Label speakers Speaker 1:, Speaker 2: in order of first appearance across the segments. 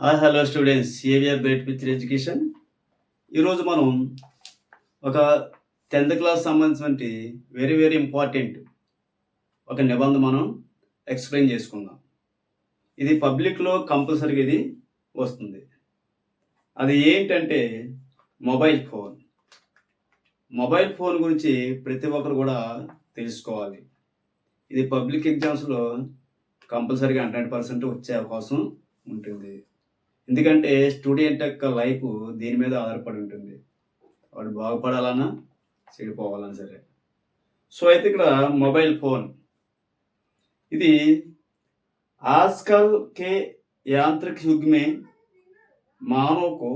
Speaker 1: Hi hello students, AVR bright picture education. ఈరోజు మనం ఒక 10th క్లాస్ సంబంధించినటువంటి వెరీ వెరీ ఇంపార్టెంట్ ఒక నిబంధన మనం ఎక్స్ప్లెయిన్ చేసుకుందాం. ఇది పబ్లిక్లో కంపల్సరీగా ఇది వస్తుంది. అది ఏంటంటే మొబైల్ ఫోన్. మొబైల్ ఫోన్ గురించి ప్రతి ఒక్కరు కూడా తెలుసుకోవాలి. ఇది పబ్లిక్ ఎగ్జామ్స్లో కంపల్సరీగా 100% వచ్చే అవకాశం ఉంటుంది. ఎందుకంటే స్టూడెంట్ యొక్క లైఫ్ దీని మీద ఆధారపడి ఉంటుంది. వాడు బాగుపడాలన్నా చెడిపోవాలన్నా సరే. సో అయితే ఇక్కడ మొబైల్ ఫోన్ ఇది आजकल के यांत्रिक युग में मानव को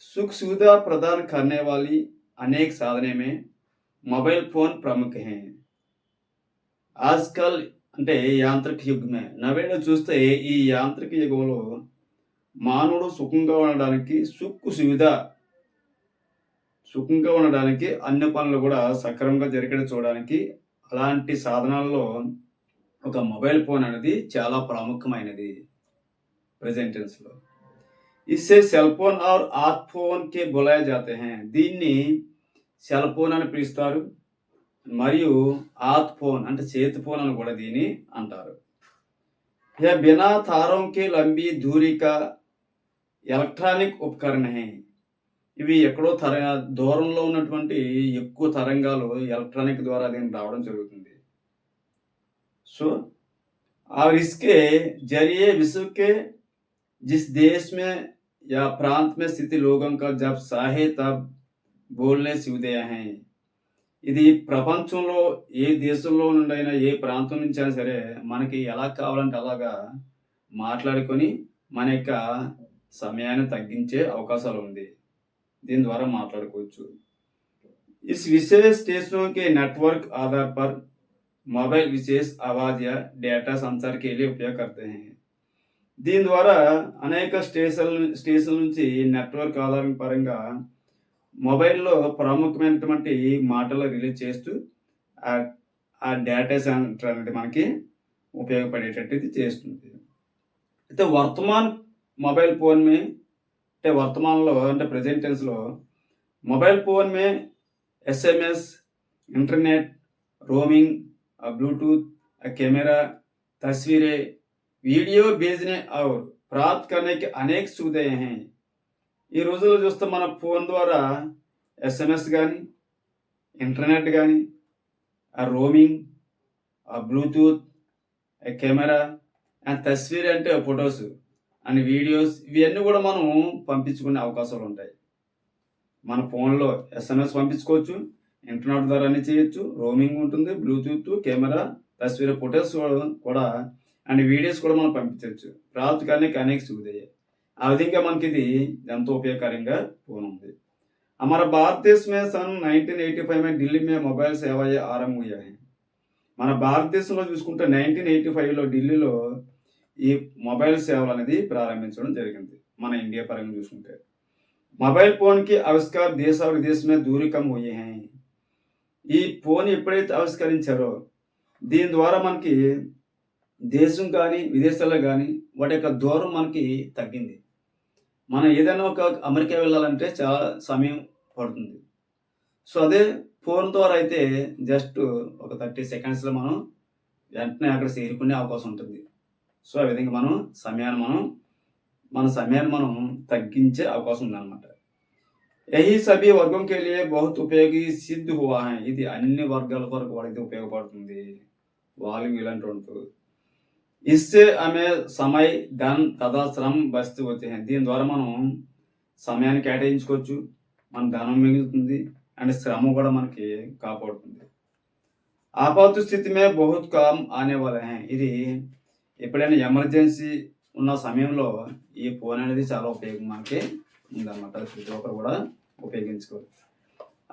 Speaker 1: सुख सुविधा प्रदान करने वाली अनेक साधने में मोबाइल फोन प्रमुख हैं. आजकल అంటే యాంత్రిక యుగమే నవేళ చూస్తే ఈ యాంత్రిక యుగంలో మానవుడు సుఖంగా ఉండడానికి అన్ని పనులు కూడా సక్రమంగా జరిగేలా చూడడానికి అలాంటి సాధనాల్లో ఒక మొబైల్ ఫోన్ అనేది చాలా ప్రాముఖ్యమైనది ప్రెజెంట్ టెన్స్లో. ఇస్సే సెల్ ఫోన్ ఆర్ హాత్ ఫోన్ కే బులాయే జాతే హై. దీన్ని సెల్ ఫోన్ అని పిలుస్తారు, మరియు హాత్ ఫోన్ అంటే చేతి ఫోన్ అని కూడా దీన్ని అంటారు. యह बिना तारों के लंबी दूरी का ఎలక్ట్రానిక్ ఉపకరణ హై. ఇవి ఎక్కడో దూరంలో ఉన్నటువంటి ఎక్కువ తరంగాలు ఎలక్ట్రానిక్ ద్వారా దీనికి రావడం జరుగుతుంది. సో और इसके जरिए विश्व के जिस देश में या प्रांत में स्थित लोगों का जब चाहे तब बोलने सुविधा है. ఇది ప్రపంచంలో ఏ దేశంలో నుండైనా ఏ ప్రాంతం నుంచి అయినా సరే మనకి ఎలా కావాలంటే అలాగా మాట్లాడుకొని మన యొక్క సమయాన్ని తగ్గించే అవకాశాలు ఉంది. దీని ద్వారా మాట్లాడుకోవచ్చు. इस विशेष स्टेशनों के नेटवर्क आधार पर मोबाइल विशेष आवाज या डेटा संचार के लिए उपयोग करते हैं. దీని ద్వారా అనేక స్టేషన్ల నుంచి నెట్వర్క్ ఆధారం పరంగా మొబైల్లో ప్రాముఖ్యమైనటువంటి మాటలు రిలీజ్ చేస్తూ ఆ డేటా సెంటర్ అనేది మనకి ఉపయోగపడేటట్టు ఇది చేస్తుంది. అయితే మొబైల్ ఫోన్ మే అంటే వర్తమానంలో అంటే ప్రెజెంట్ టెన్స్లో మొబైల్ ఫోన్ మే SMS, internet, roaming, Bluetooth, camera, तस्वीरें, वीडियो भेजने और प्राप्त करने के अनेक सुविधाएं हैं. ఈ రోజుల్లో చూస్తే మన ఫోన్ ద్వారా ఎస్ఎంఎస్ కానీ, ఇంటర్నెట్ కానీ, ఆ రోమింగ్, ఆ బ్లూటూత్, కెమెరా అండ్ తస్వీర్ అంటే ఫొటోస్ అండ్ వీడియోస్ ఇవన్నీ కూడా మనం పంపించుకునే అవకాశాలు ఉంటాయి. మన ఫోన్లో ఎస్ఎంఎస్ పంపించుకోవచ్చు, ఇంటర్నెట్ ద్వారా అన్ని చేయొచ్చు, రోమింగ్ ఉంటుంది, బ్లూటూత్, కెమెరా, తస్వీర్, ఫొటోస్ కూడా అండ్ వీడియోస్ కూడా మనం పంపించవచ్చు. प्राप्त करने के अनेक सुविधाएं. ఆ విధంగా మనకి ఇది ఎంతో ఉపయోగకరంగా ఫోన్ ఉంది. हमारा भारत देश में सन 1985 में ఢిల్లీ में मोबाइल सेवाएं आरंभ हुई है. మన భారతదేశంలో చూసుకుంటే 1985లో ఢిల్లీలో ఈ మొబైల్ సేవలు అనేది ప్రారంభించడం జరిగింది. మన ఇండియా పరంగా చూసుకుంటే మొబైల్ ఫోన్ కి ఆవిష్కార్ దేశ और विदेश में दूरी कम हुई है. ఈ ఫోన్ ఎప్పుడైతే ఆవిష్కరించారో దీని ద్వారా మనకి దేశం కానీ విదేశాల్లో కానీ వాటి యొక్క దూరం మనకి తగ్గింది. మనం ఏదైనా ఒక అమెరికా వెళ్ళాలంటే చాలా సమయం పడుతుంది. సో అదే ఫోన్ ద్వారా అయితే జస్ట్ ఒక 30 సెకండ్స్లో మనం వెంటనే అక్కడ చేరుకునే అవకాశం ఉంటుంది. సో ఆ విధంగా మన సమయాన్ని మనం తగ్గించే అవకాశం ఉందన్నమాట. यही सभी वर्गों के लिए बहुत उपयोगी सिद्ध हुआ है. ఇది అన్ని వర్గాల వరకు వాడితే ఉపయోగపడుతుంది. వాళ్ళు ఇలాంటి ఉంటుంది. इससे हमें समय धन तथा श्रम बचते होते हैं. దీని ద్వారా మనం సమయాన్ని కేటాయించుకోవచ్చు, మన ధనం మిగులుతుంది అండ్ శ్రమ కూడా మనకి కాపాడుతుంది. ఆపాత స్థితి మే బహుత్ కామ్ ఆనే వాలే హై. ఇది ఎప్పుడైనా ఎమర్జెన్సీ ఉన్న సమయంలో ఈ ఫోన్ అనేది చాలా ఉపయోగం మనకి ఉందన్నమాట. ప్రతి ఒక్కరు కూడా ఉపయోగించుకోవచ్చు.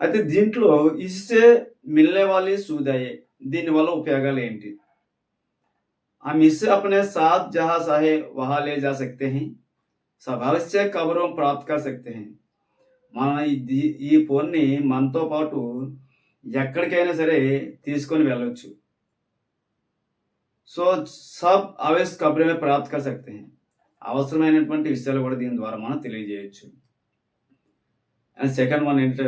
Speaker 1: అయితే దీంట్లో ఇస్తే మిల్నే వాలి సువిధాయే. దీనివల్ల ఉపయోగాలు ఏంటి? हम इससे अपने साथ जहाँ चाहे वहाँ ले जा सकते हैं. आवश्यक खबरों प्राप्त कर सकते हैं. మన ఈ ఫోన్ని మనతో పాటు ఎక్కడికైనా సరే తీసుకొని వెళ్ళవచ్చు. సో सब आवश्यक खबरें प्राप्त कर सकते हैं. అవసరమైనటువంటి విషయాలు కూడా దీని ద్వారా మనం తెలియజేయొచ్చు. అండ్ సెకండ్ వన్ ఏంటంటే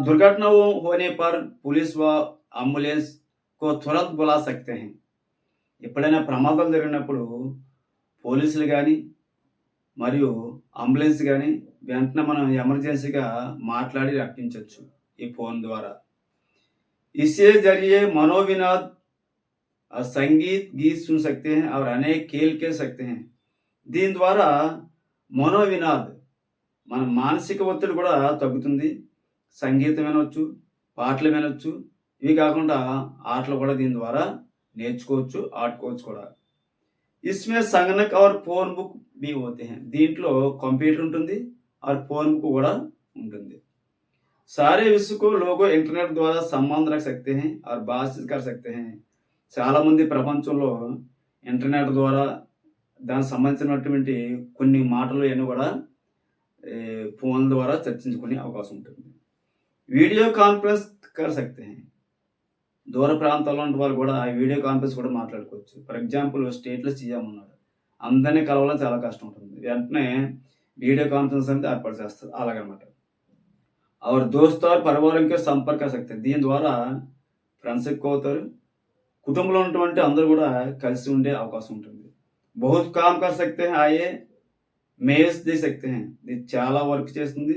Speaker 1: दुर्घटना होने पर पुलिस व एम्बुलेंस को तुरंत बुला सकते हैं. ఎప్పుడైనా ప్రమాదాలు జరిగినప్పుడు పోలీసులు కానీ మరియు అంబులెన్స్ కానీ వెంటనే మనం ఎమర్జెన్సీగా మాట్లాడి రప్పించవచ్చు ఈ ఫోన్ ద్వారా. इससे जरिए मनोविनोद और संगीत गीत सुन सकते हैं और अनेक खेल खेल सकते हैं. దీని ద్వారా మనోవినాద్ మన మానసిక ఒత్తిడి కూడా తగ్గుతుంది. సంగీతం వినవచ్చు, పాటలు వినవచ్చు. ఇవి కాకుండా ఆటలు కూడా దీని ద్వారా నేర్చుకోవచ్చు, ఆడుకోవచ్చు కూడా. इसमें संगणक और फोन बुक भी होते हैं. దీంట్లో కంప్యూటర్ ఉంటుంది, और फोन बुक కూడా ఉంటుంది. सारे विश्व को लोग इंटरनेट ద్వారా సంబంధం रख सकते हैं और बातचीत कर सकते हैं. చాలా మంది ప్రపంచంలో ఇంటర్నెట్ ద్వారా దానికి సంబంధించినటువంటి కొన్ని మాటలు అన్నీ కూడా ఫోన్ ద్వారా చర్చించుకునే అవకాశం ఉంటుంది. వీడియో కాన్ఫరెన్స్ कर सकते हैं. దూర ప్రాంతాల్లో ఉన్న వాళ్ళు కూడా వీడియో కాన్ఫరెన్స్ కూడా మాట్లాడుకోవచ్చు. ఫర్ ఎగ్జాంపుల్ స్టేట్లో సీఎం ఉన్నాడు, అందరినీ కలవడం చాలా కష్టం ఉంటుంది, వెంటనే వీడియో కాన్ఫరెన్స్ అనేది ఏర్పాటు చేస్తారు. అలాగనమాట. और दोस्त और परिवार के संपर्क कर सकते हैं. దీని ద్వారా ఫ్రెండ్స్ ఎక్కువ అవుతారు, కుటుంబంలో ఉన్నటువంటి అందరూ కూడా కలిసి ఉండే అవకాశం ఉంటుంది. बहुत काम कर सकते हैं. आइए मेल्स दे सकते हैं. ఇది చాలా వర్క్ చేస్తుంది.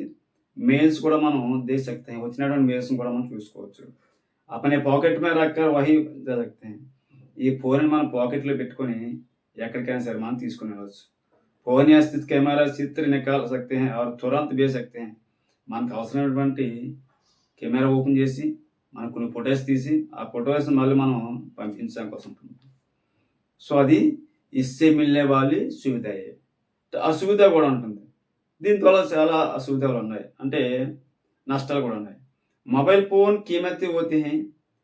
Speaker 1: मेल्स కూడా మనం दे सकते हैं. వచ్చినటువంటి మెయిల్స్ కూడా మనం చూసుకోవచ్చు. अपने पॉकेट में रखकर वही दे सकते हैं. ఈ ఫోన్ మనం పాకెట్లో పెట్టుకొని ఎక్కడికైనా సరే మనం తీసుకుని వెళ్ళవచ్చు. फोन या स्थित कैमरा चित्र निकाल सकते हैं और तुरंत भेज सकते हैं. మనకు అవసరమైనటువంటి కెమెరా ఓపెన్ చేసి మనకు కొన్ని ఫొటోస్ తీసి ఆ ఫొటోస్ మళ్ళీ మనం పంపించడానికి కోసం ఉంటుంది. సో అది ఇస్సే మిల్నే వాली సువిధా. అసువిధ కూడా ఉంటుంది. దీని ద్వారా చాలా అసువిధాలు ఉన్నాయి, అంటే నష్టాలు కూడా ఉన్నాయి. మొబైల్ ఫోన్ कीमती होते हैं.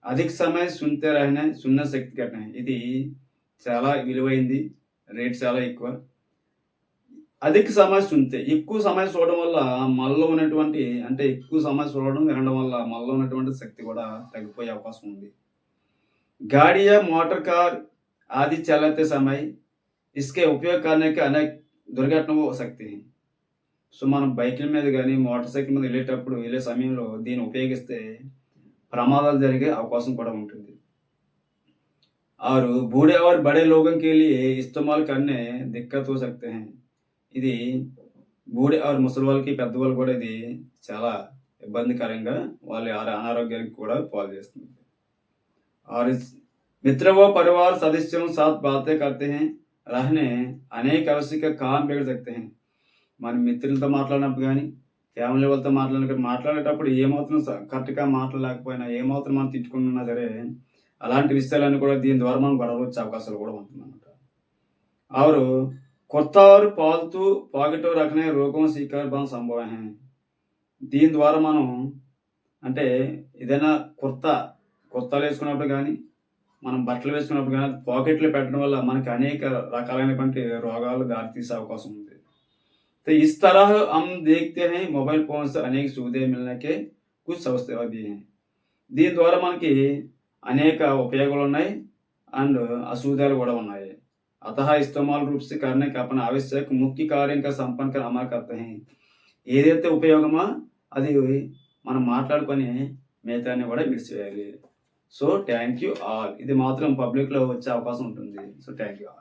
Speaker 1: अधिक समय सुनते रहने सुनने शक्ति घटना है. ఇది చాలా విలువైంది, రేట్ చాలా ఎక్కువ. అధిక సమయం సుంతే, ఎక్కువ సమయం చూడడం వల్ల మనలో ఉన్నటువంటి, అంటే ఎక్కువ సమయం చూడడం వినడం వల్ల మనలో ఉన్నటువంటి శక్తి కూడా తగ్గిపోయే అవకాశం ఉంది. गाड़ी या मोटर कार आदि चलाते समय इसके उपयोग करने के अनेक दुर्घटना हो सकती हैं. సో మనం బైకుల మీద కానీ మోటార్ సైకిల్ మీద వెళ్ళే సమయంలో దీన్ని ఉపయోగిస్తే ప్రమాదాలు జరిగే అవకాశం కూడా ఉంటుంది. और बूढ़े और बड़े लोगों के लिए इस्तेमाल करने दिक्कत हो सकते हैं. ఇది బూఢే और ముసలి వాళ్ళకి, పెద్దవాళ్ళు కూడా ఇది చాలా ఇబ్బందికరంగా వాళ్ళ అనారోగ్యానికి కూడా పాలు చేస్తుంది. और मित्र व परिवार सदस्यों साथ बातें करते हैं रहने अनेक आवश्यक काम बिगड़ सकते हैं. మన మిత్రులతో మాట్లాడినప్పుడు కానీ ఫ్యామిలీ వాళ్ళతో మాట్లాడేటప్పుడు ఏమాత్రం కరెక్ట్గా మాట్లాడలేకపోయినా, ఏమాత్రం మనం తిట్టుకున్నా సరే అలాంటి విషయాలన్నీ కూడా దీని ద్వారా మనం గొడవ వచ్చే అవకాశాలు కూడా ఉంటుందన్నమాట. और కొత్త और पालतू पॉकेट रखने रोगों शिकार बन संभव है. దీని ద్వారా మనం, అంటే ఏదైనా కొత్తలు వేసుకున్నప్పుడు కానీ మనం బట్టలు వేసుకున్నప్పుడు కానీ పాకెట్లో పెట్టడం వల్ల మనకి అనేక రకాలైనటువంటి రోగాలు దారితీసే అవకాశం ఉంది. तो इस तरह हम देखते हैं मोबाइल फोन से अनेक सुविधाएं मिलने के कुछ समस्या भी हैं. దీని ద్వారా మనకి అనేక ఉపయోగాలు ఉన్నాయి అండ్ అసువిధాలు కూడా ఉన్నాయి. अतः इस्तेमाल रूप से करने का अपना आवश्यक मुख्य कार्य का संपन्न कर अमल करते हैं. ఏదైతే ఉపయోగమో అది మనం మాట్లాడుకొని మిగతాన్ని కూడా విడిచివేయాలి. So thank you all. ఇది మాత్రం పబ్లిక్లో వచ్చే అవకాశం ఉంటుంది. So thank you all.